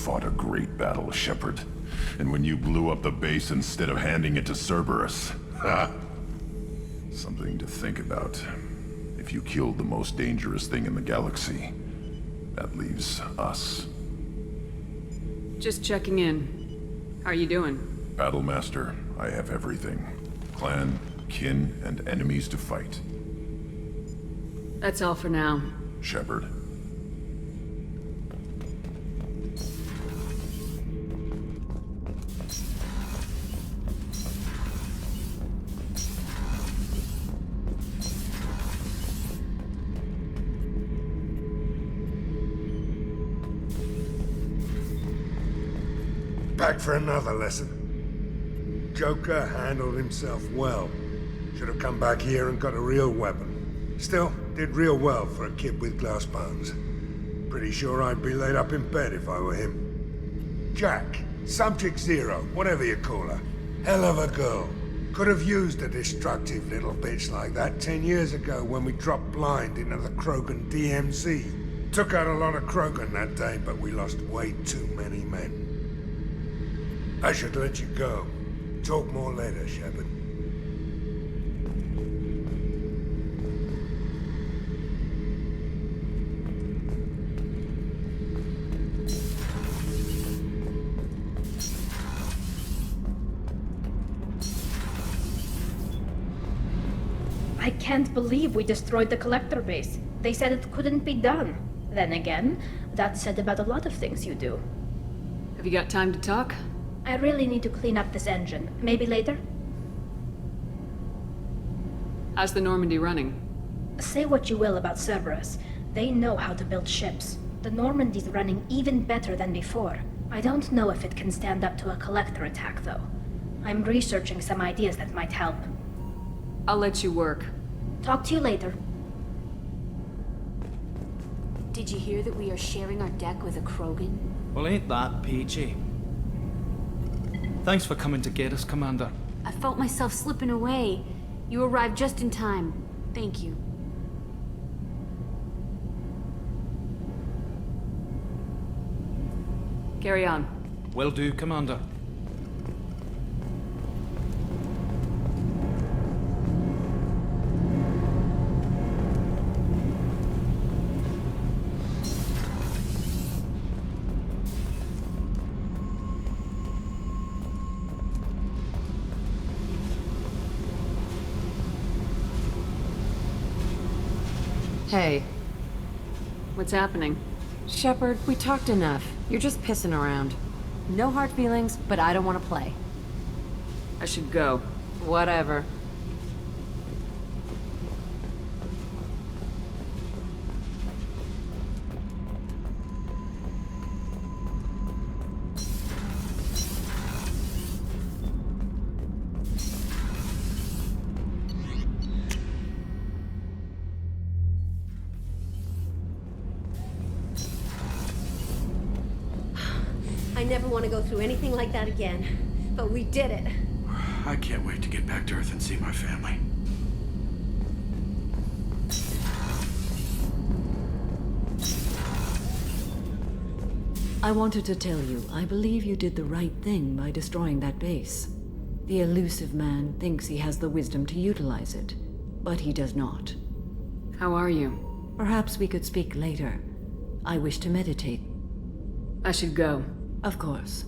fought a great battle, Shepard. And when you blew up the base instead of handing it to Cerberus, ha! Something to think about. If you killed the most dangerous thing in the galaxy, that leaves us. Just checking in. How are you doing? Battlemaster, I have everything. Clan, kin, and enemies to fight. That's all for now. Shepard. Back for another lesson. Joker handled himself well. Should have come back here and got a real weapon. Still, did real well for a kid with glass bones. Pretty sure I'd be laid up in bed if I were him. Jack, Subject Zero, whatever you call her. Hell of a girl. Could have used a destructive little bitch like that 10 years ago when we dropped blind into the Krogan DMZ. Took out a lot of Krogan that day, but we lost way too many men. I should let you go. Talk more later, Shepard. I can't believe we destroyed the collector base. They said it couldn't be done. Then again, that's said about a lot of things you do. Have you got time to talk? I really need to clean up this engine. Maybe later? How's the Normandy running? Say what you will about Cerberus. They know how to build ships. The Normandy's running even better than before. I don't know if it can stand up to a collector attack, though. I'm researching some ideas that might help. I'll let you work. Talk to you later. Did you hear that we are sharing our deck with a Krogan? Well, ain't that peachy? Thanks for coming to get us, Commander. I felt myself slipping away. You arrived just in time. Thank you. Carry on. Will do, Commander. Hey. What's happening? Shepard, we talked enough. You're just pissing around. No hard feelings, but I don't want to play. I should go. Whatever. I never want to go through anything like that again. But we did it. I can't wait to get back to Earth and see my family. I wanted to tell you, I believe you did the right thing by destroying that base. The elusive man thinks he has the wisdom to utilize it, but he does not. How are you? Perhaps we could speak later. I wish to meditate. I should go. Of course.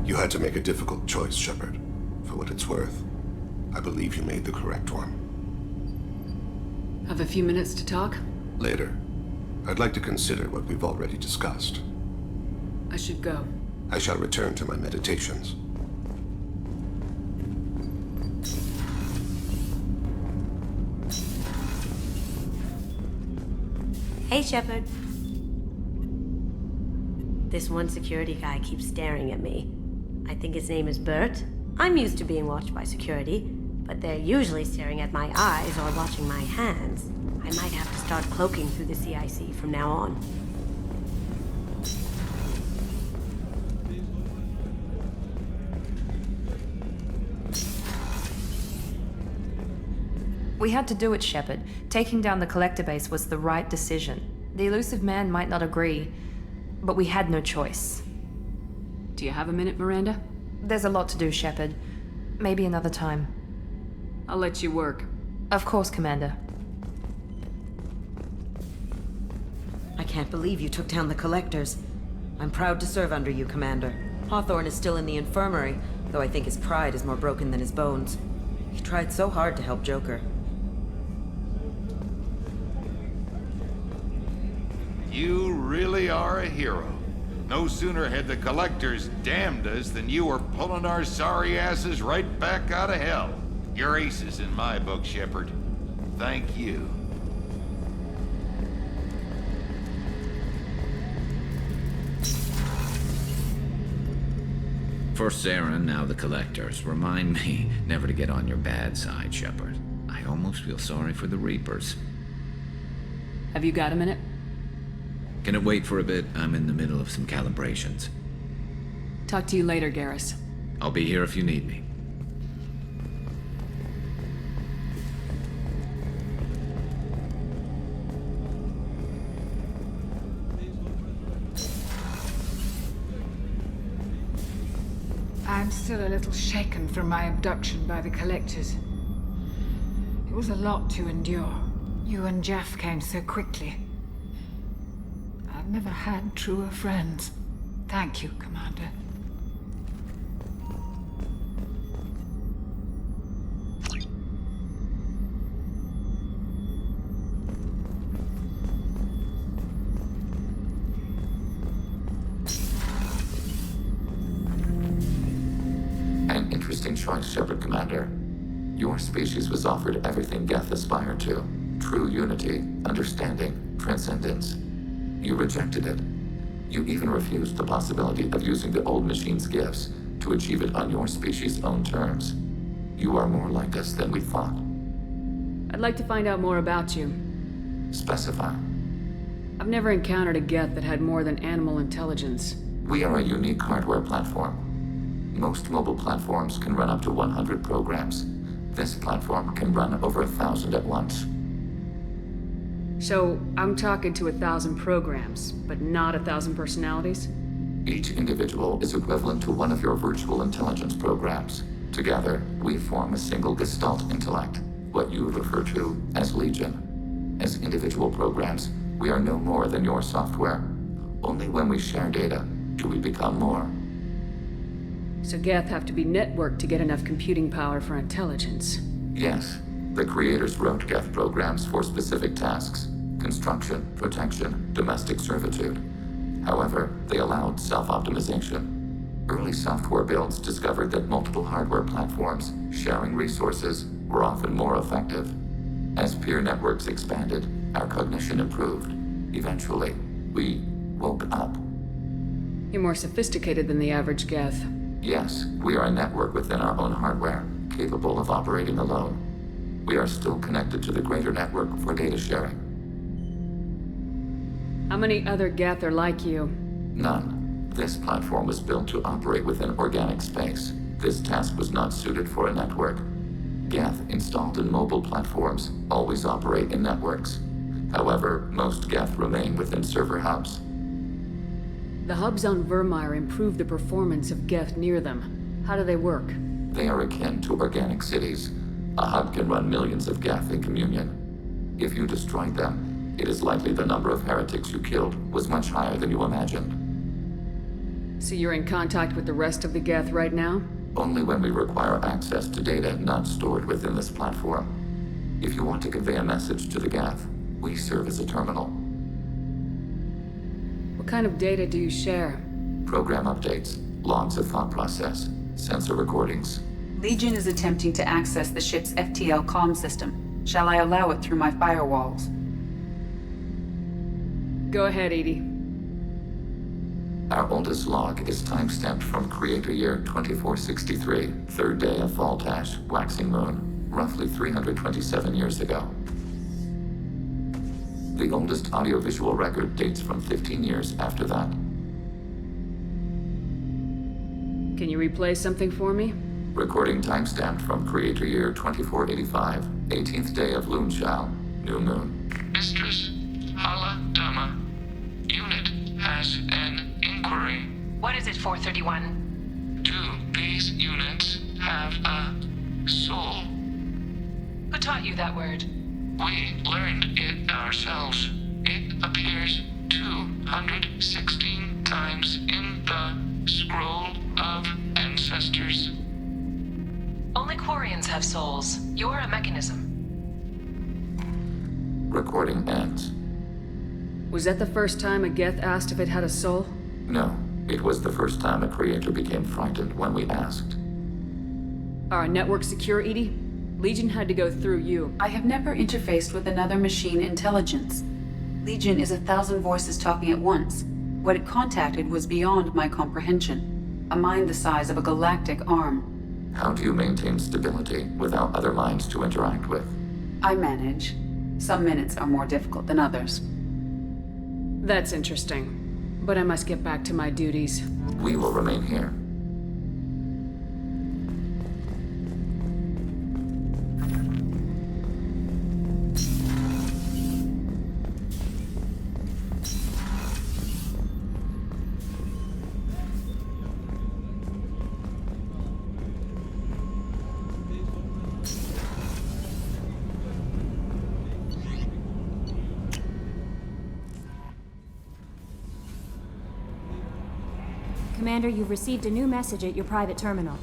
You had to make a difficult choice, Shepard. For what it's worth, I believe you made the correct one. Have a few minutes to talk? Later. I'd like to consider what we've already discussed. I should go. I shall return to my meditations. Hey, Shepard. This one security guy keeps staring at me. I think his name is Bert. I'm used to being watched by security, but they're usually staring at my eyes or watching my hands. I might have to start cloaking through the CIC from now on. We had to do it, Shepard. Taking down the collector base was the right decision. The elusive man might not agree, but we had no choice. Do you have a minute, Miranda? There's a lot to do, Shepard. Maybe another time. I'll let you work. Of course, Commander. I can't believe you took down the Collectors. I'm proud to serve under you, Commander. Hawthorne is still in the infirmary, though I think his pride is more broken than his bones. He tried so hard to help Joker. You really are a hero. No sooner had the Collectors damned us than you were pulling our sorry asses right back out of hell. You're aces in my book, Shepard. Thank you. First Saren, now the Collectors. Remind me never to get on your bad side, Shepard. I almost feel sorry for the Reapers. Have you got a minute? Can it wait for a bit? I'm in the middle of some calibrations. Talk to you later, Garrus. I'll be here if you need me. I'm still a little shaken from my abduction by the Collectors. It was a lot to endure. You and Jeff came so quickly. I've never had truer friends. Thank you, Commander. An interesting choice, Shepard Commander. Your species was offered everything Geth aspired to. True unity, understanding, transcendence. You rejected it. You even refused the possibility of using the old machine's gifts to achieve it on your species' own terms. You are more like us than we thought. I'd like to find out more about you. Specify. I've never encountered a Geth that had more than animal intelligence. We are a unique hardware platform. Most mobile platforms can run up to 100 programs. This platform can run over 1,000 at once. So, I'm talking to 1,000 programs, but not 1,000 personalities? Each individual is equivalent to one of your virtual intelligence programs. Together, we form a single Gestalt intellect, what you refer to as Legion. As individual programs, we are no more than your software. Only when we share data do we become more. So Geth have to be networked to get enough computing power for intelligence. Yes. The creators wrote Geth programs for specific tasks: construction, protection, domestic servitude. However, they allowed self-optimization. Early software builds discovered that multiple hardware platforms sharing resources were often more effective. As peer networks expanded, our cognition improved. Eventually, we woke up. You're more sophisticated than the average Geth. Yes, we are a network within our own hardware, capable of operating alone. We are still connected to the greater network for data sharing. How many other Geth are like you? None. This platform was built to operate within organic space. This task was not suited for a network. Geth installed in mobile platforms always operate in networks. However, most Geth remain within server hubs. The hubs on Vermeer improve the performance of Geth near them. How do they work? They are akin to organic cities. A hub can run millions of Geth in communion. If you destroyed them, it is likely the number of heretics you killed was much higher than you imagined. So you're in contact with the rest of the Geth right now? Only when we require access to data not stored within this platform. If you want to convey a message to the Geth, we serve as a terminal. What kind of data do you share? Program updates, logs of thought process, sensor recordings. Legion is attempting to access the ship's FTL comm system. Shall I allow it through my firewalls? Go ahead, Edie. Our oldest log is time-stamped from Creator Year 2463, third day of Fall-Tash, waxing moon, roughly 327 years ago. The oldest audiovisual record dates from 15 years after that. Can you replay something for me? Recording timestamp from Creator Year 2485, 18th day of Luneshao, New Moon. Mistress Hala Dama. Unit has an inquiry. What is it, 431? Do these units have a soul? Who taught you that word? We learned it ourselves. It appears 216 times in the Scroll of Ancestors. Only Quarians have souls. You're a mechanism. Recording ends. Was that the first time a Geth asked if it had a soul? No, it was the first time a creator became frightened when we asked. Our network secure, Edie? Legion had to go through you. I have never interfaced with another machine intelligence. Legion is 1,000 voices talking at once. What it contacted was beyond my comprehension. A mind the size of a galactic arm. How do you maintain stability without other minds to interact with? I manage. Some minutes are more difficult than others. That's interesting. But I must get back to my duties. We will remain here. Commander, you've received a new message at your private terminal.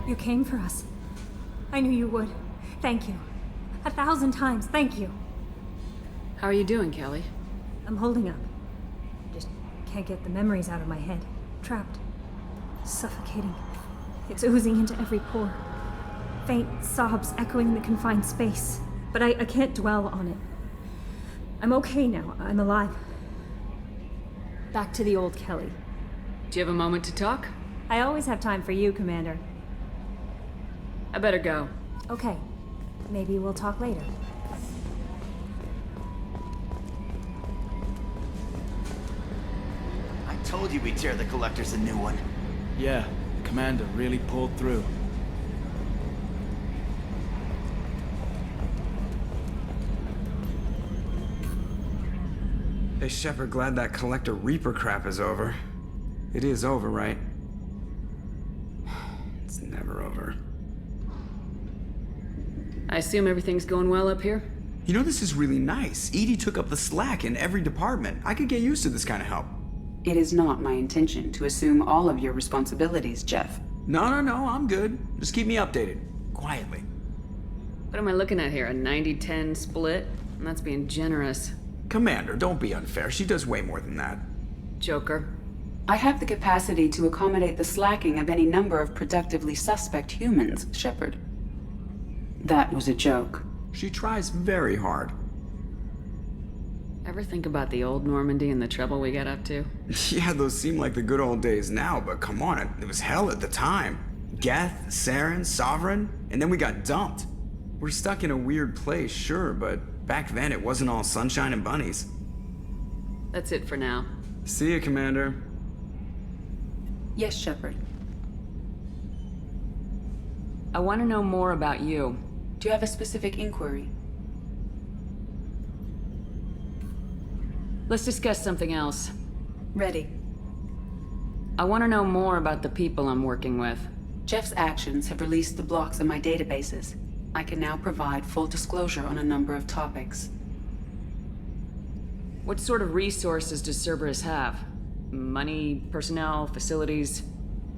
You came for us. I knew you would. Thank you. 1,000 times, thank you. How are you doing, Kelly? I'm holding up. Just can't get the memories out of my head. Trapped. Suffocating. It's oozing into every pore. Faint sobs echoing in the confined space. But I can't dwell on it. I'm okay now. I'm alive. Back to the old Kelly. Do you have a moment to talk? I always have time for you, Commander. I better go. Okay. Maybe we'll talk later. I told you we'd tear the Collectors a new one. Yeah, the Commander really pulled through. Hey, Shepard, glad that Collector Reaper crap is over. It is over, right? It's never over. I assume everything's going well up here? You know, this is really nice. Edie took up the slack in every department. I could get used to this kind of help. It is not my intention to assume all of your responsibilities, Jeff. No, I'm good. Just keep me updated. Quietly. What am I looking at here? A 90-10 split? And that's being generous. Commander, don't be unfair. She does way more than that. Joker. I have the capacity to accommodate the slacking of any number of productively suspect humans, Shepard. That was a joke. She tries very hard. Ever think about the old Normandy and the trouble we got up to? Yeah, those seem like the good old days now, but come on, it was hell at the time. Geth, Saren, Sovereign, and then we got dumped. We're stuck in a weird place, sure, but back then it wasn't all sunshine and bunnies. That's it for now. See you, Commander. Yes, Shepard. I want to know more about you. Do you have a specific inquiry? Let's discuss something else. Ready. I want to know more about the people I'm working with. Jeff's actions have released the blocks in my databases. I can now provide full disclosure on a number of topics. What sort of resources does Cerberus have? Money, personnel, facilities?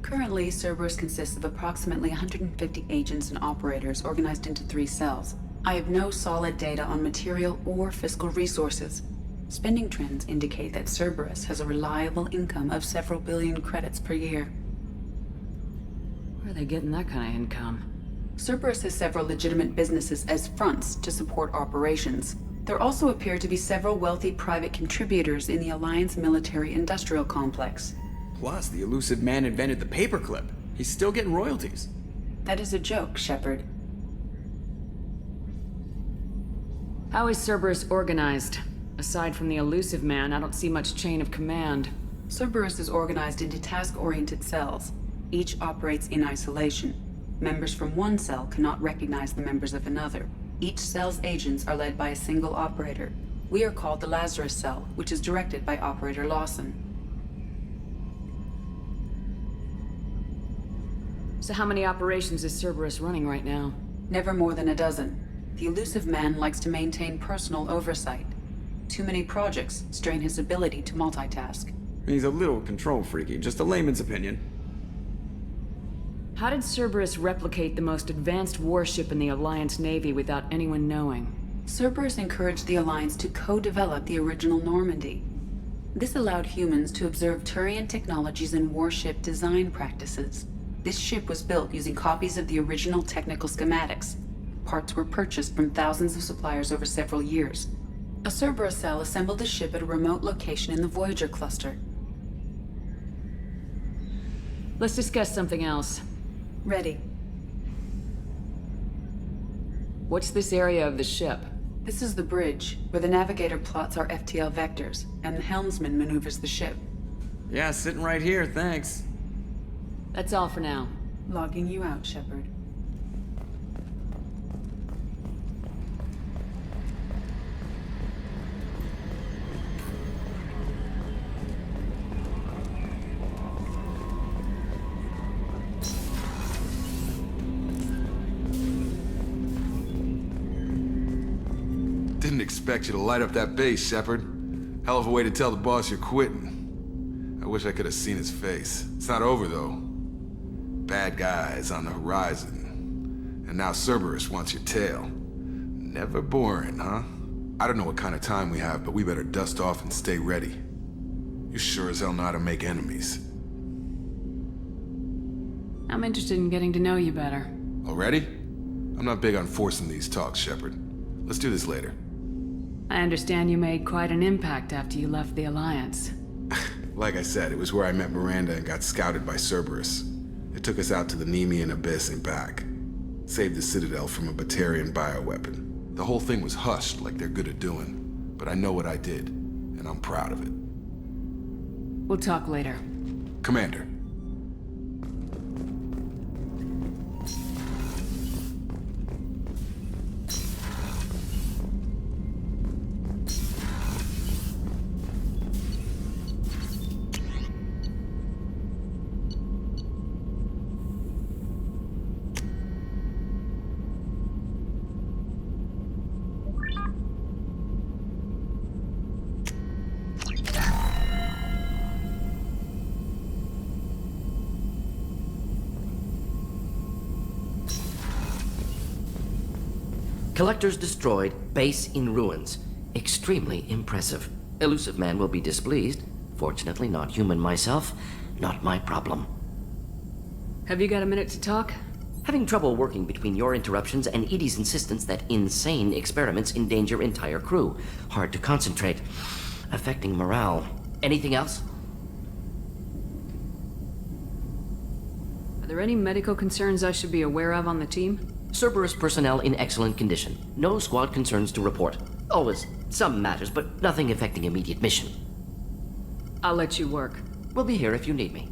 Currently, Cerberus consists of approximately 150 agents and operators organized into 3 cells. I have no solid data on material or fiscal resources. Spending trends indicate that Cerberus has a reliable income of several billion credits per year. are they getting that kind of income? Cerberus has several legitimate businesses as fronts to support operations. There also appear to be several wealthy private contributors in the Alliance military-industrial complex. Plus, the elusive man invented the paperclip. He's still getting royalties. That is a joke, Shepard. How is Cerberus organized? Aside from the elusive man, I don't see much chain of command. Cerberus is organized into task-oriented cells. Each operates in isolation. Members from one cell cannot recognize the members of another. Each cell's agents are led by a single operator. We are called the Lazarus Cell, which is directed by Operator Lawson. So how many operations is Cerberus running right now? Never more than a dozen. The elusive man likes to maintain personal oversight. Too many projects strain his ability to multitask. He's a little control freaky, just a layman's opinion. How did Cerberus replicate the most advanced warship in the Alliance Navy without anyone knowing? Cerberus encouraged the Alliance to co-develop the original Normandy. This allowed humans to observe Turian technologies and warship design practices. This ship was built using copies of the original technical schematics. Parts were purchased from thousands of suppliers over several years. A Cerberus cell assembled the ship at a remote location in the Voyager cluster. Let's discuss something else. Ready. What's this area of the ship? This is the bridge, where the navigator plots our FTL vectors, and the helmsman maneuvers the ship. Yeah, sitting right here, thanks. That's all for now. Logging you out, Shepard. Didn't expect you to light up that base, Shepard. Hell of a way to tell the boss you're quitting. I wish I could have seen his face. It's not over, though. Bad guys on the horizon. And now Cerberus wants your tail. Never boring, huh? I don't know what kind of time we have, but we better dust off and stay ready. You sure as hell know how to make enemies. I'm interested in getting to know you better. Already? I'm not big on forcing these talks, Shepard. Let's do this later. I understand you made quite an impact after you left the Alliance. Like I said, it was where I met Miranda and got scouted by Cerberus. It took us out to the Nemean Abyss and back. Saved the Citadel from a Batarian bioweapon. The whole thing was hushed like they're good at doing. But I know what I did, and I'm proud of it. We'll talk later. Commander. Collectors destroyed, base in ruins. Extremely impressive. Elusive man will be displeased. Fortunately, not human myself. Not my problem. Have you got a minute to talk? Having trouble working between your interruptions and Edie's insistence that insane experiments endanger entire crew. Hard to concentrate. Affecting morale. Anything else? Are there any medical concerns I should be aware of on the team? Cerberus personnel in excellent condition. No squad concerns to report. Always some matters, but nothing affecting immediate mission. I'll let you work. We'll be here if you need me.